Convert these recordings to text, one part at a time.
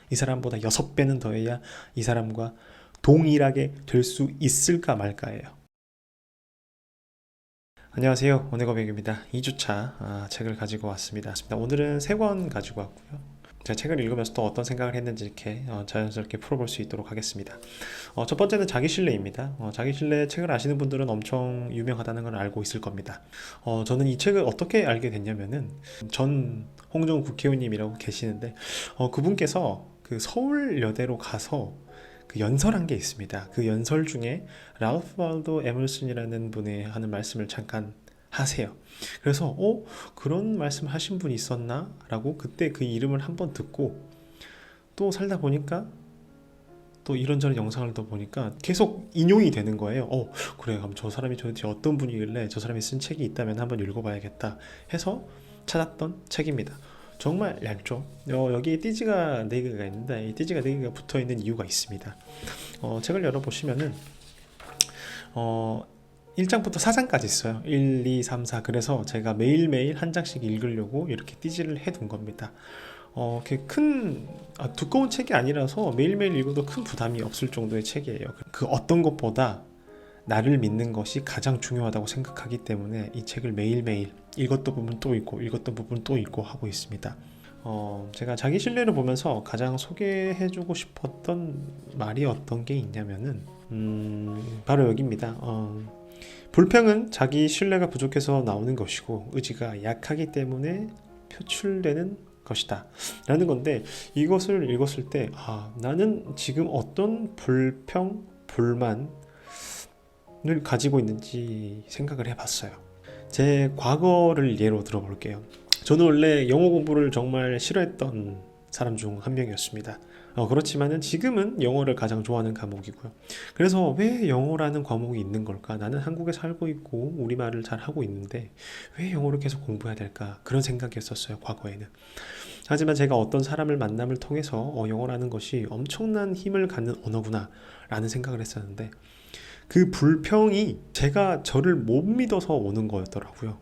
이 사람보다 6배는 더해야 이 사람과 동일하게 될 수 있을까 말까예요. 안녕하세요. 오네거백입니다. 2주차 책을 가지고 왔습니다. 오늘은 3권 가지고 왔고요. 제가 책을 읽으면서 또 어떤 생각을 했는지 이렇게 자연스럽게 풀어볼 수 있도록 하겠습니다. 첫 번째는 자기신뢰입니다. 자기신뢰 책을 아시는 분들은 엄청 유명하다는 걸 알고 있을 겁니다. 저는 이 책을 어떻게 알게 됐냐면은 전 홍정우 국회의원님이라고 계시는데 그분께서 그 서울여대로 가서 그 연설한 게 있습니다. 그 연설 중에 라우프 발도 에머슨이라는 분이 하는 말씀을 잠깐 하세요. 그래서 그런 말씀을 하신 분이 있었나? 라고 그때 그 이름을 한번 듣고 또 살다 보니까 또 이런저런 영상을 또 보니까 계속 인용이 되는 거예요. 그래, 그럼 저 사람이 도대체 어떤 분이길래 저 사람이 쓴 책이 있다면 한번 읽어봐야겠다 해서 찾았던 책입니다. 정말 얇죠. 여기에 띠지가 4개가 있는데 이 띠지가 4개가 붙어있는 이유가 있습니다. 책을 열어보시면은 1장부터 4장까지 있어요. 1, 2, 3, 4. 그래서 제가 매일매일 한 장씩 읽으려고 이렇게 띠지를 해둔 겁니다. 두꺼운 책이 아니라서 매일매일 읽어도 큰 부담이 없을 정도의 책이에요. 그 어떤 것보다 나를 믿는 것이 가장 중요하다고 생각하기 때문에 이 책을 매일매일 읽었던 부분 또 읽고 읽었던 부분 또 읽고 하고 있습니다. 제가 자기 신뢰를 보면서 가장 소개해주고 싶었던 말이 어떤 게 있냐면은 바로 여기입니다. 불평은 자기 신뢰가 부족해서 나오는 것이고 의지가 약하기 때문에 표출되는 것이다 라는 건데, 이것을 읽었을 때 나는 지금 어떤 불평, 불만을 가지고 있는지 생각을 해봤어요. 제 과거를 예로 들어볼게요. 저는 원래 영어 공부를 정말 싫어했던 사람 중 한 명이었습니다. 그렇지만은 지금은 영어를 가장 좋아하는 과목이고요. 그래서 왜 영어라는 과목이 있는 걸까? 나는 한국에 살고 있고 우리말을 잘 하고 있는데 왜 영어를 계속 공부해야 될까? 그런 생각이었었어요, 과거에는. 하지만 제가 어떤 사람을 만남을 통해서 영어라는 것이 엄청난 힘을 갖는 언어구나 라는 생각을 했었는데, 그 불평이 제가 저를 못 믿어서 오는 거였더라고요.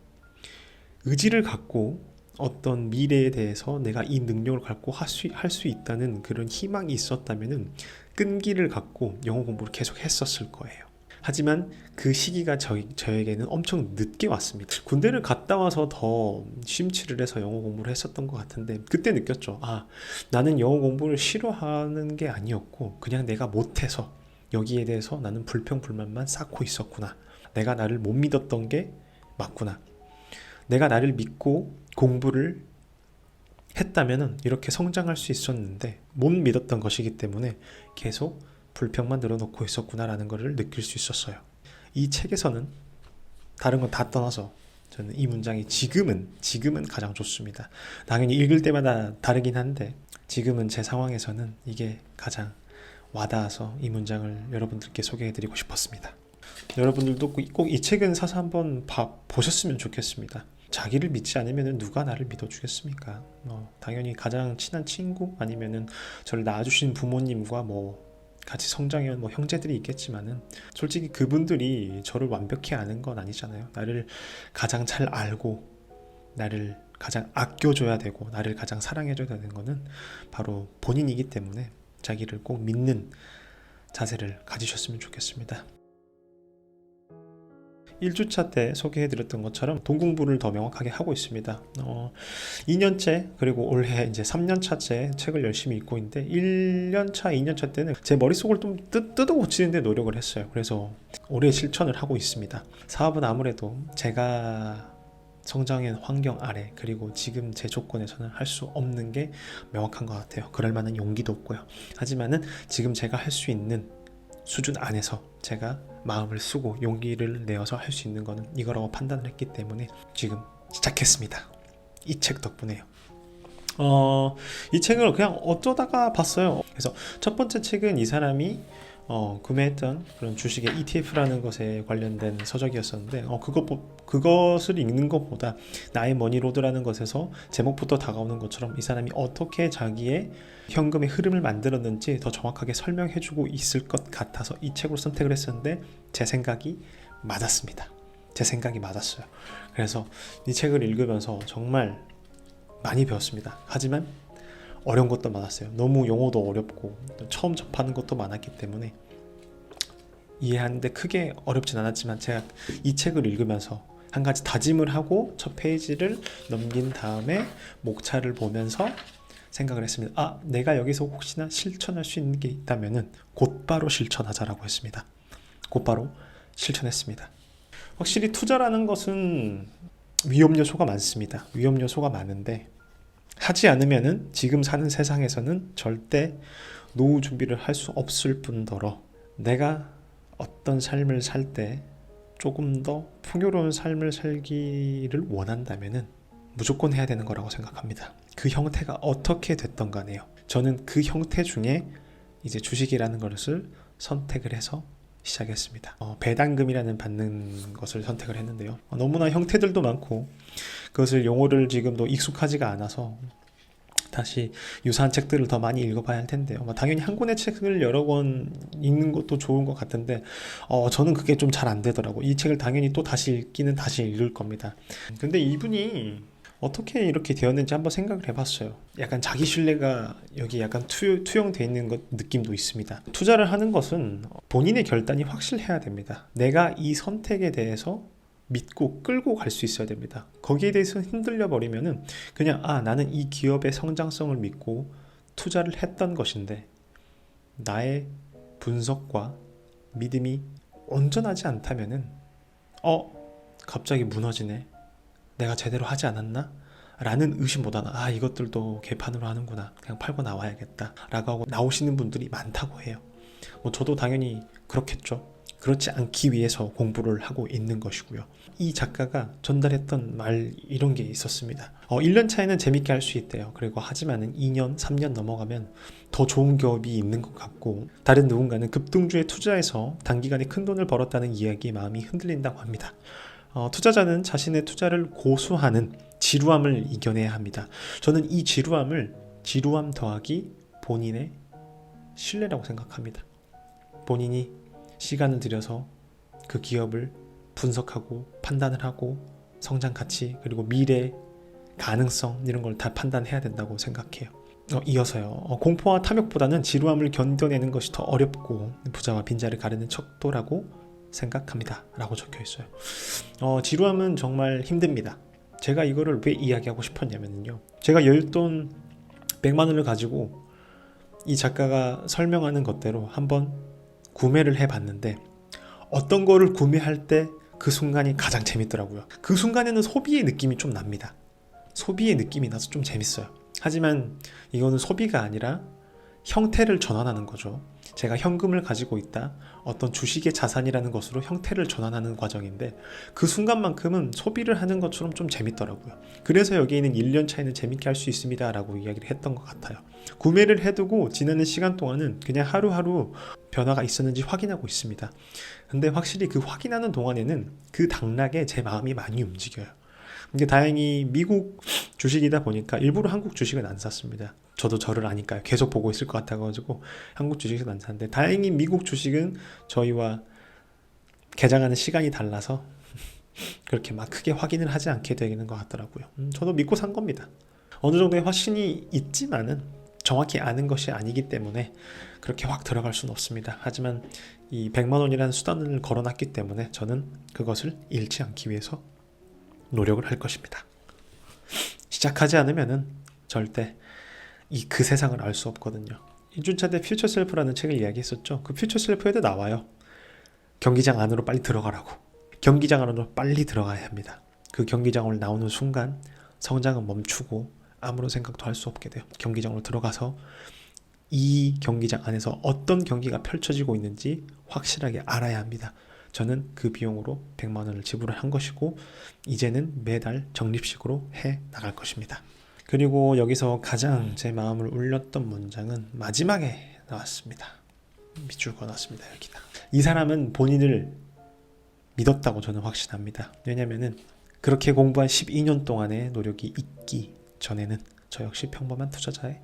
의지를 갖고 어떤 미래에 대해서 내가 이 능력을 갖고 할 수 있다는 그런 희망이 있었다면은 끈기를 갖고 영어 공부를 계속 했었을 거예요. 하지만 그 시기가 저에게는 엄청 늦게 왔습니다. 군대를 갔다 와서 더 심취를 해서 영어 공부를 했었던 것 같은데, 그때 느꼈죠. 나는 영어 공부를 싫어하는 게 아니었고 그냥 내가 못해서 여기에 대해서 나는 불평불만만 쌓고 있었구나. 내가 나를 못 믿었던 게 맞구나. 내가 나를 믿고 공부를 했다면 이렇게 성장할 수 있었는데 못 믿었던 것이기 때문에 계속 불평만 늘어놓고 있었구나라는 것을 느낄 수 있었어요. 이 책에서는 다른 건 다 떠나서 저는 이 문장이 지금은 가장 좋습니다. 당연히 읽을 때마다 다르긴 한데 지금은 제 상황에서는 이게 가장 와닿아서 이 문장을 여러분들께 소개해드리고 싶었습니다. 여러분들도 꼭 이 책은 사서 한번 보셨으면 좋겠습니다. 자기를 믿지 않으면 누가 나를 믿어주겠습니까? 당연히 가장 친한 친구 아니면은 저를 낳아주신 부모님과 같이 성장해온 형제들이 있겠지만은 솔직히 그분들이 저를 완벽히 아는 건 아니잖아요. 나를 가장 잘 알고 나를 가장 아껴줘야 되고 나를 가장 사랑해줘야 되는 거는 바로 본인이기 때문에 자기를 꼭 믿는 자세를 가지셨으면 좋겠습니다. 1주차 때 소개해드렸던 것처럼 돈 공부를 더 명확하게 하고 있습니다. 2년째 그리고 올해 이제 3년차째 책을 열심히 읽고 있는데 1년차, 2년차 때는 제 머릿속을 좀 뜯어 고치는데 노력을 했어요. 그래서 올해 실천을 하고 있습니다. 사업은 아무래도 제가 성장한 환경 아래 그리고 지금 제 조건에서는 할 수 없는 게 명확한 것 같아요. 그럴 만한 용기도 없고요. 하지만은 지금 제가 할 수 있는 수준 안에서 제가 마음을 쓰고 용기를 내어서 할 수 있는 거는 이거라고 판단을 했기 때문에 지금 시작했습니다. 이 책 덕분에요. 이 책을 그냥 어쩌다가 봤어요. 그래서 첫 번째 책은 이 사람이 구매했던 그런 주식의 ETF라는 것에 관련된 서적이었었는데 그것을 읽는 것보다 나의 머니로드라는 것에서 제목부터 다가오는 것처럼 이 사람이 어떻게 자기의 현금의 흐름을 만들었는지 더 정확하게 설명해주고 있을 것 같아서 이 책으로 선택을 했었는데 제 생각이 맞았습니다. 제 생각이 맞았어요. 그래서 이 책을 읽으면서 정말 많이 배웠습니다. 하지만 어려운 것도 많았어요. 너무 용어도 어렵고 처음 접하는 것도 많았기 때문에 이해하는데 크게 어렵진 않았지만 제가 이 책을 읽으면서 한 가지 다짐을 하고 첫 페이지를 넘긴 다음에 목차를 보면서 생각을 했습니다. 아, 내가 여기서 혹시나 실천할 수 있는 게 있다면은 곧바로 실천하자라고 했습니다. 곧바로 실천했습니다. 확실히 투자라는 것은 위험 요소가 많습니다. 위험 요소가 많은데 하지 않으면은 지금 사는 세상에서는 절대 노후 준비를 할 수 없을 뿐더러 내가 어떤 삶을 살 때 조금 더 풍요로운 삶을 살기를 원한다면은 무조건 해야 되는 거라고 생각합니다. 그 형태가 어떻게 됐던 간에요. 저는 그 형태 중에 이제 주식이라는 것을 선택을 해서 시작했습니다. 배당금이라는 받는 것을 선택을 했는데요. 너무나 형태들도 많고 그것을 용어를 지금도 익숙하지가 않아서 다시 유사한 책들을 더 많이 읽어봐야 할 텐데요. 당연히 한 권의 책을 여러 권 읽는 것도 좋은 것 같은데 저는 그게 좀 잘 안 되더라고. 이 책을 당연히 또 다시 읽기는 다시 읽을 겁니다. 근데 이분이 어떻게 이렇게 되었는지 한번 생각을 해봤어요. 약간 자기 신뢰가 여기 약간 투영되어 있는 것 느낌도 있습니다. 투자를 하는 것은 본인의 결단이 확실해야 됩니다. 내가 이 선택에 대해서 믿고 끌고 갈 수 있어야 됩니다. 거기에 대해서 흔들려 버리면은 그냥 나는 이 기업의 성장성을 믿고 투자를 했던 것인데 나의 분석과 믿음이 온전하지 않다면은 갑자기 무너지네. 내가 제대로 하지 않았나? 라는 의심보다는 이것들도 개판으로 하는구나. 그냥 팔고 나와야겠다. 라고 하고 나오시는 분들이 많다고 해요. 저도 당연히 그렇겠죠. 그렇지 않기 위해서 공부를 하고 있는 것이고요. 이 작가가 전달했던 말 이런 게 있었습니다. 1년 차에는 재밌게 할 수 있대요. 그리고 하지만은 2년, 3년 넘어가면 더 좋은 기업이 있는 것 같고 다른 누군가는 급등주에 투자해서 단기간에 큰 돈을 벌었다는 이야기에 마음이 흔들린다고 합니다. 투자자는 자신의 투자를 고수하는 지루함을 이겨내야 합니다. 저는 이 지루함 더하기 본인의 신뢰라고 생각합니다. 본인이 시간을 들여서 그 기업을 분석하고 판단을 하고 성장 가치 그리고 미래 가능성 이런 걸 다 판단해야 된다고 생각해요. 이어서요. 공포와 탐욕보다는 지루함을 견뎌내는 것이 더 어렵고 부자와 빈자를 가르는 척도라고 생각합니다. 라고 적혀 있어요. 지루함은 정말 힘듭니다. 제가 이거를 왜 이야기하고 싶었냐면요. 제가 열돈 100만 원을 가지고 이 작가가 설명하는 것대로 한번 구매를 해봤는데 어떤 거를 구매할 때 그 순간이 가장 재밌더라고요. 그 순간에는 소비의 느낌이 좀 납니다. 소비의 느낌이 나서 좀 재밌어요. 하지만 이거는 소비가 아니라 형태를 전환하는 거죠. 제가 현금을 가지고 있다. 어떤 주식의 자산이라는 것으로 형태를 전환하는 과정인데 그 순간만큼은 소비를 하는 것처럼 좀 재밌더라고요. 그래서 여기에는 1년 차에는 재밌게 할 수 있습니다 라고 이야기를 했던 것 같아요. 구매를 해두고 지나는 시간 동안은 그냥 하루하루 변화가 있었는지 확인하고 있습니다. 근데 확실히 그 확인하는 동안에는 그 당락에 제 마음이 많이 움직여요. 근데 다행히 미국 주식이다 보니까 일부러 한국 주식은 안 샀습니다. 저도 저를 아니까요. 계속 보고 있을 것 같아가지고 한국 주식은 안 샀는데 다행히 미국 주식은 저희와 개장하는 시간이 달라서 그렇게 막 크게 확인을 하지 않게 되는 것 같더라고요. 저도 믿고 산 겁니다. 어느 정도의 확신이 있지만은 정확히 아는 것이 아니기 때문에 그렇게 확 들어갈 수는 없습니다. 하지만 이 100만 원이라는 수단을 걸어놨기 때문에 저는 그것을 잃지 않기 위해서 노력을 할 것입니다. 시작하지 않으면은 절대 그 세상을 알 수 없거든요. 이준찬의 퓨처 셀프라는 책을 이야기했었죠. 그 퓨처 셀프에도 나와요. 경기장 안으로 빨리 들어가라고. 경기장 안으로 빨리 들어가야 합니다. 그 경기장으로 나오는 순간 성장은 멈추고 아무런 생각도 할 수 없게 돼요. 경기장으로 들어가서 이 경기장 안에서 어떤 경기가 펼쳐지고 있는지 확실하게 알아야 합니다. 저는 그 비용으로 100만 원을 지불을 한 것이고 이제는 매달 적립식으로 해 나갈 것입니다. 그리고 여기서 가장 제 마음을 울렸던 문장은 마지막에 나왔습니다. 밑줄 그어놨습니다. 여기다. 이 사람은 본인을 믿었다고 저는 확신합니다. 왜냐면은 그렇게 공부한 12년 동안의 노력이 있기 전에는 저 역시 평범한 투자자에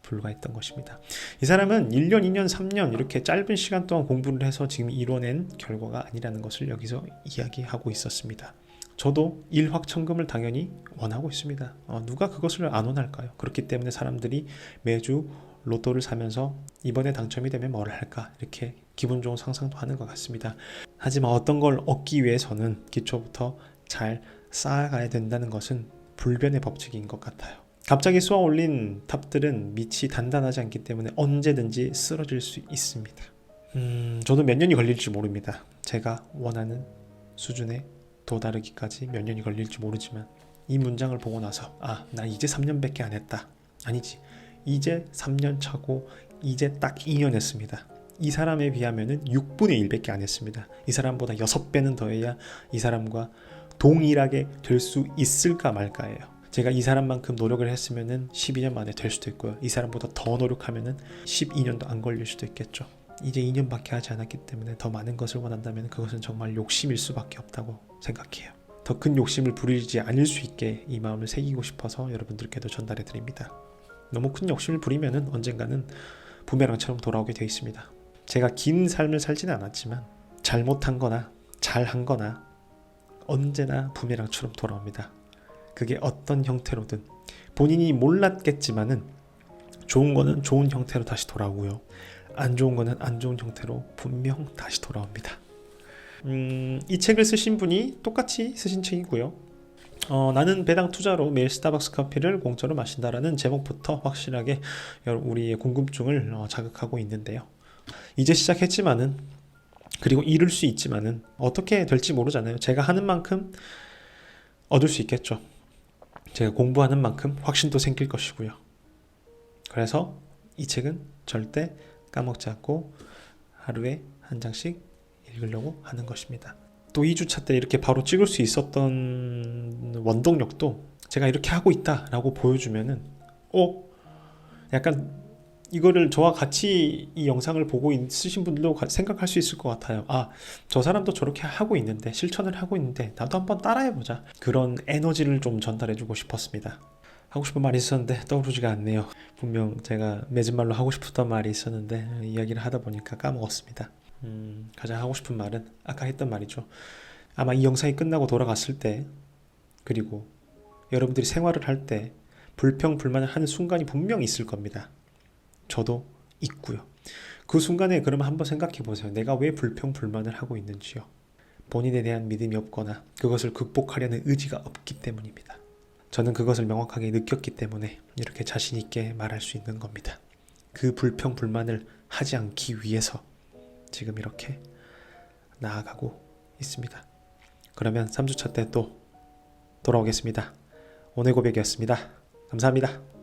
불과했던 것입니다. 이 사람은 1년, 2년, 3년 이렇게 짧은 시간 동안 공부를 해서 지금 이뤄낸 결과가 아니라는 것을 여기서 이야기하고 있었습니다. 저도 일확천금을 당연히 원하고 있습니다. 누가 그것을 안 원할까요? 그렇기 때문에 사람들이 매주 로또를 사면서 이번에 당첨이 되면 뭘 할까 이렇게 기분 좋은 상상도 하는 것 같습니다. 하지만 어떤 걸 얻기 위해서는 기초부터 잘 쌓아가야 된다는 것은 불변의 법칙인 것 같아요. 갑자기 쏘아 올린 탑들은 밑이 단단하지 않기 때문에 언제든지 쓰러질 수 있습니다. 저도 몇 년이 걸릴지 모릅니다. 제가 원하는 수준에 도다르기까지 몇 년이 걸릴지 모르지만 이 문장을 보고 나서 나 이제 3년밖에 안 했다. 아니지. 이제 3년 차고 이제 딱 2년 했습니다. 이 사람에 비하면 6분의 1밖에 안 했습니다. 이 사람보다 6배는 더 해야 이 사람과 동일하게 될 수 있을까 말까예요. 제가 이 사람만큼 노력을 했으면 12년 만에 될 수도 있고요. 이 사람보다 더 노력하면 12년도 안 걸릴 수도 있겠죠. 이제 2년밖에 하지 않았기 때문에 더 많은 것을 원한다면 그것은 정말 욕심일 수밖에 없다고 생각해요. 더 큰 욕심을 부리지 않을 수 있게 이 마음을 새기고 싶어서 여러분들께도 전달해 드립니다. 너무 큰 욕심을 부리면 언젠가는 부메랑처럼 돌아오게 되어 있습니다. 제가 긴 삶을 살지는 않았지만 잘못한 거나 잘한 거나 언제나 부메랑처럼 돌아옵니다. 그게 어떤 형태로든 본인이 몰랐겠지만은 좋은 거는 좋은 형태로 다시 돌아오고요. 안 좋은 거는 안 좋은 형태로 분명 다시 돌아옵니다. 이 책을 쓰신 분이 똑같이 쓰신 책이고요. 나는 배당 투자로 매일 스타벅스 커피를 공짜로 마신다라는 제목부터 확실하게 우리의 궁금증을 자극하고 있는데요. 이제 시작했지만은 그리고 이룰 수 있지만은 어떻게 될지 모르잖아요. 제가 하는 만큼 얻을 수 있겠죠. 제가 공부하는 만큼 확신도 생길 것이고요. 그래서 이 책은 절대 까먹지 않고 하루에 한 장씩 읽으려고 하는 것입니다. 또 2주차 때 이렇게 바로 찍을 수 있었던 원동력도 제가 이렇게 하고 있다라고 보여주면은 약간 이거를 저와 같이 이 영상을 보고 있으신 분들도 생각할 수 있을 것 같아요. 저 사람도 저렇게 하고 있는데, 실천을 하고 있는데 나도 한번 따라해보자. 그런 에너지를 좀 전달해주고 싶었습니다. 하고 싶은 말이 있었는데 떠오르지가 않네요. 분명 제가 맺은 말로 하고 싶었던 말이 있었는데 이야기를 하다 보니까 까먹었습니다. 가장 하고 싶은 말은 아까 했던 말이죠. 아마 이 영상이 끝나고 돌아갔을 때, 그리고 여러분들이 생활을 할 때 불평불만을 하는 순간이 분명히 있을 겁니다. 저도 있고요. 그 순간에 그러면 한번 생각해 보세요. 내가 왜 불평불만을 하고 있는지요. 본인에 대한 믿음이 없거나 그것을 극복하려는 의지가 없기 때문입니다. 저는 그것을 명확하게 느꼈기 때문에 이렇게 자신 있게 말할 수 있는 겁니다. 그 불평불만을 하지 않기 위해서 지금 이렇게 나아가고 있습니다. 그러면 3주차 때 또 돌아오겠습니다. 오늘 고백이었습니다. 감사합니다.